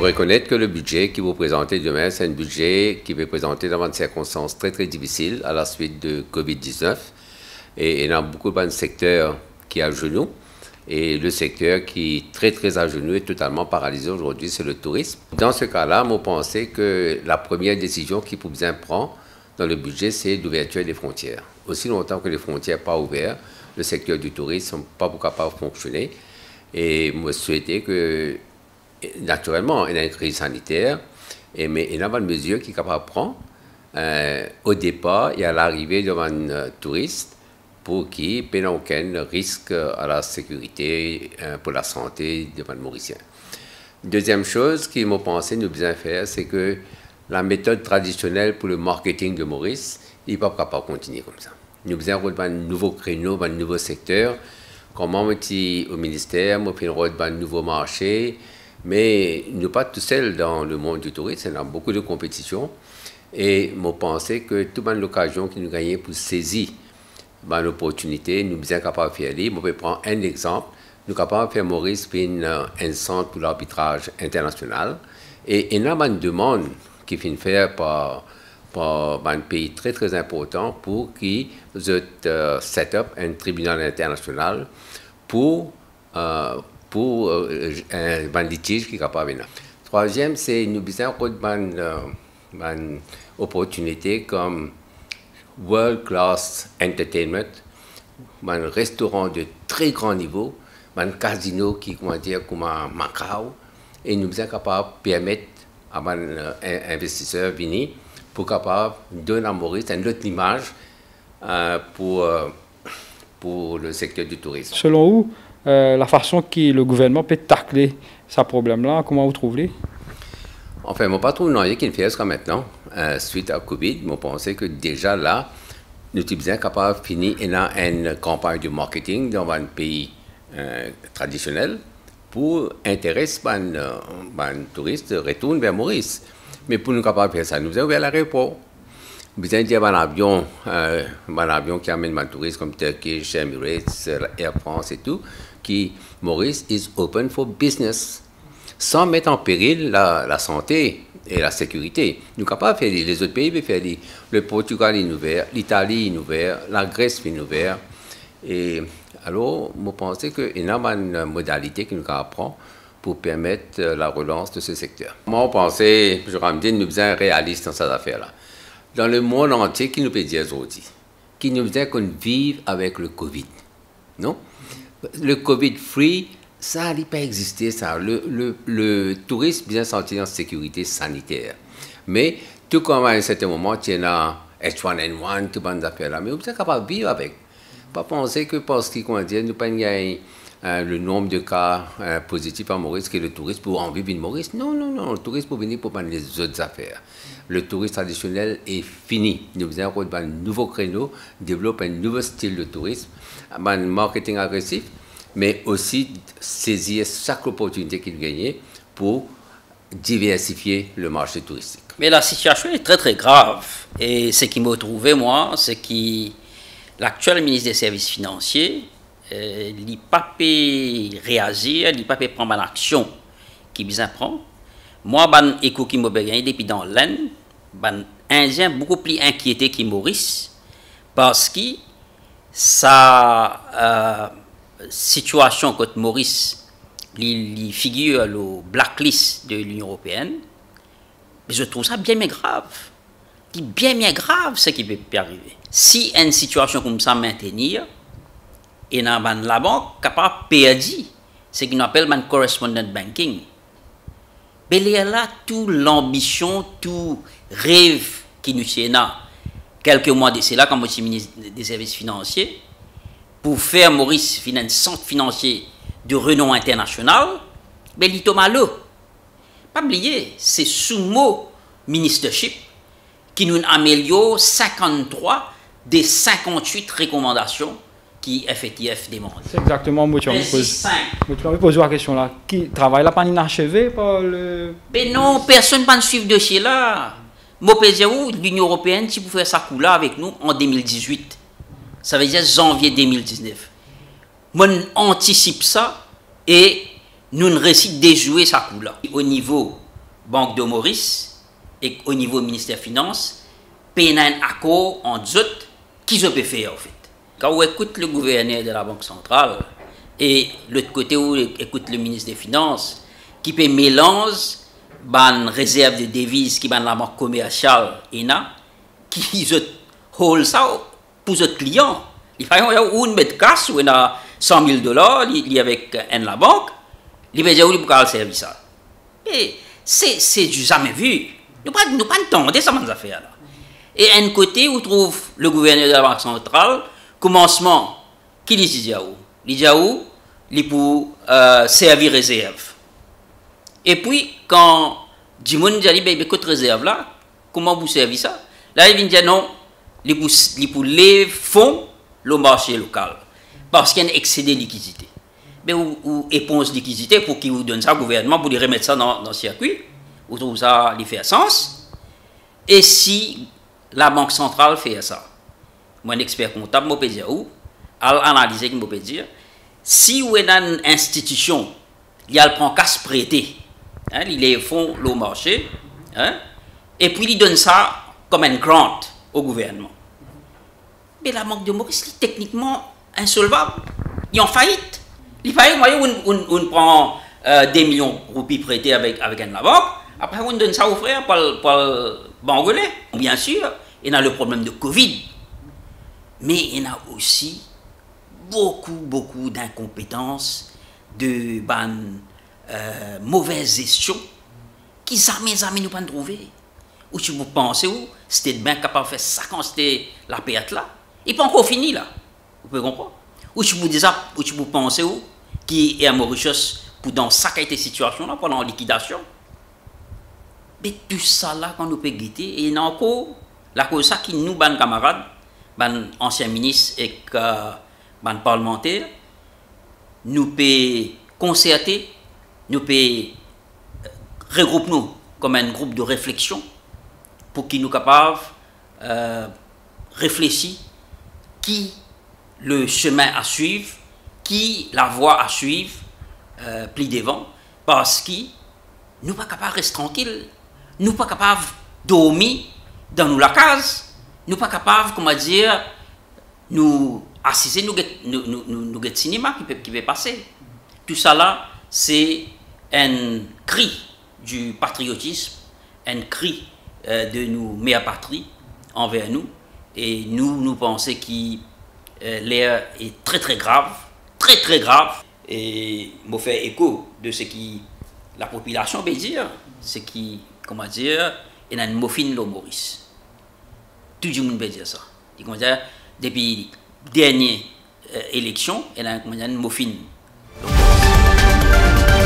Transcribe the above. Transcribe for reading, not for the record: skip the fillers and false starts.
reconnaître que le budget qui vous présentez demain, c'est un budget qui va présenter dans des circonstances très très difficiles à la suite de Covid-19. Et il y a beaucoup de secteurs qui sont à genoux. Et le secteur qui est très très à genoux et totalement paralysé aujourd'hui, c'est le tourisme. Dans ce cas-là, moi, pensais que la première décision qu'il faut bien prendre dans le budget, c'est l'ouverture des frontières. Aussi longtemps que les frontières ne sont pas ouvertes, le secteur du tourisme n'est pas capable de fonctionner. Et moi, je souhaitais que, naturellement, il y a une crise sanitaire, mais il y a une mesure qui est capable de prendre. Au départ, il y a l'arrivée d'un touriste pour qui n'y ait aucun risque à la sécurité, pour la santé des Mauriciens. Deuxième chose qu'il m'a pensé nous bien faire, c'est que la méthode traditionnelle pour le marketing de Maurice, il n'est pas capable de continuer comme ça. Nous avons un nouveau créneau, un nouveau secteur. Comment on dit au ministère, on fait un nouveau marché, mais nous ne sommes pas tout seuls dans le monde du tourisme, il y a beaucoup de compétition. Et je pensais que toute l'occasion que nous gagnons pour saisir l'opportunité, nous sommes capables de faire. Je peux prendre un exemple. Nous sommes capables de faire Maurice un centre pour l'arbitrage international. Et il y a une demande qui finit faire par un pays très très important pour qu'il set up un tribunal international pour un litige qui est capable de venir. Troisième, c'est nous avons une opportunité comme World Class Entertainment, un restaurant de très grand niveau, un casino qui, comment dire, comme à Macao, et nous sommes capables de permettre à un investisseur venir pour capable donner à Maurice une autre image pour le secteur du tourisme. Selon vous, la façon que le gouvernement peut tacler ce problème-là, comment vous trouvez? Enfin, je ne pas trouvé rien qu'il fait jusqu'à maintenant, suite à Covid. Je pensais que déjà là, nous sommes bien capables de finir une campagne de marketing dans un pays traditionnel pour intéresser les touristes à retourner vers Maurice. Mais pour nous capables de faire ça, nous avons ouvert l'aéroport. Nous avons dit un avion qui amène les touristes comme Turkish, Emirates, Air France et tout, qui Maurice is open for business, sans mettre en péril la santé et la sécurité. Nous sommes capables de faire les autres pays, peuvent faire le Portugal est ouvert, l'Italie est ouvert, la Grèce est ouvert. Et alors, je pensais qu'il y a une modalité que nous apprend pour permettre la relance de ce secteur. Moi, je pensais, je ramène, nous sommes réalistes dans cette affaire-là. Dans le monde entier, qui nous peut dire aujourd'hui, qui nous dit qu'on vive avec le Covid, non? Le Covid-free, ça n'a pas existé, ça. Le tourisme bien senti en sécurité sanitaire. Mais tout comme à un certain moment, il y a H1N1, toutes ces affaires-là, mais vous êtes capable de vivre avec. Pas penser que parce qu'il dit, nous pas le nombre de cas positifs à Maurice que le tourisme pour en vivre une Maurice. Non, non, non, le tourisme pour venir pour les autres affaires. Le tourisme traditionnel est fini. Nous avons un nouveau créneau, développer un nouveau style de tourisme, un marketing agressif, mais aussi saisir chaque opportunité qu'il gagne pour diversifier le marché touristique. Mais la situation est très très grave. Et ce qui m'a trouvé, moi, c'est que l'actuel ministre des Services financiers il n'a pas pu réagir, il n'a pas pu prendre l'action qu'il besoin prendre. Moi, ban écho qui m'a gagné depuis dans l'Inde, ban Indien beaucoup plus inquiété que Maurice parce que sa situation contre Maurice, il figure le blacklist de l'Union européenne. Mais je trouve ça bien mais grave. Bien mais grave ce qui peut arriver. Si une situation comme ça maintenir, et dans la banque capable de perdre ce qu'on appelle le correspondent banking. Mais il y a là toute l'ambition, tout rêve qui nous tient là, quelques mois de cela, comme je suis ministre des Services financiers, pour faire Maurice un centre financier de renom international, mais il est malheureux. Pas oublier, c'est sous mot ministership qui nous améliore 53 des 58 recommandations qui FATF demande. C'est exactement moi qui me pose la question là. Qui travaille là pas inachevé par le... Mais non, personne ne va suivre de chez là. Moi, je dire où l'Union européenne, si vous faites ça coup là avec nous en 2018, ça veut dire janvier 2019. Moi, anticipe ça et nous réussit déjouer ça coup là. Au niveau Banque de Maurice et au niveau ministère des Finances, paye un accord en autres qui se peut faire en fait. Quand on écoute le gouverneur de la Banque centrale et l'autre côté où on écoute le ministre des Finances qui peut mélanger une réserve de devises qui est la banque commerciale ENA qui se hold ça pour les clients. Il faut une mettre cash ou 100 000 $, il y avec la banque, il va dire où il peut servir ça. Et c'est du jamais vu. Nous ne pas entendre ça dans affaires là. Et un côté où trouve le gouverneur de la Banque centrale, commencement, qui dit où? Il dit où? Il pour servir réserve. Et puis, quand Dimon dit, ben, côté réserve là, comment vous servez ça? Là, il vient dire non, il pour les fonds, le marché local. Parce qu'il y a un excès de liquidité. Mais ou éponge liquidité pour qu'il vous donne ça au gouvernement, pour lui remettre ça dans le circuit. Vous trouvez ça, il fait sens. Et si la Banque centrale fait ça, moi, un expert comptable, je peux dire où, à analyser, je peux dire, si vous êtes dans une institution, il prend qu'à se prêter, hein, il les fonds le marché, hein, et puis il donne ça comme un grant au gouvernement. Mais la Banque de Maurice est techniquement insolvable. Il est en faillite. Il faillite, on prend des millions de roupies prêtés avec la banque, après on donne ça aux frères pour le bangolais. Bien sûr, il y a le problème de Covid, mais il y a aussi beaucoup d'incompétences, de mauvaise gestion qui jamais nous pas trouver. Ou si vous pensez où c'était bien capable de faire ça quand c'était la perte là, il n'est pas encore fini là. Vous pouvez comprendre? Ou si vous dites ça, ou si vous pensez où qui est à Mauritius pour dans sa situation là pendant la liquidation. Mais tout ça là quand nous peut guetter et il y a encore la cause ça qui nous ban camarades, ban anciens ministres et ban parlementaires, nous peut concerter, nous peut regrouper nous comme un groupe de réflexion pour qu'ils nous capables réfléchir qui le chemin à suivre, qui la voie à suivre, plus devant, parce que nous ne sommes pas capables de rester tranquilles, nous ne sommes pas capables de dormir dans la case, nous ne sommes pas capables, comment dire, nous assister, nous cinéma qui peut passer. Tout ça là, c'est un cri du patriotisme, un cri de nos mères patries envers nous, et nous pensons que l'air est très grave, très grave, et me fait écho de ce que la population veut dire, c'est qui, comment dire, il y a une morphine de Maurice. Tout le monde veut dire ça. Depuis la dernière élection, il y a une morphine de Maurice.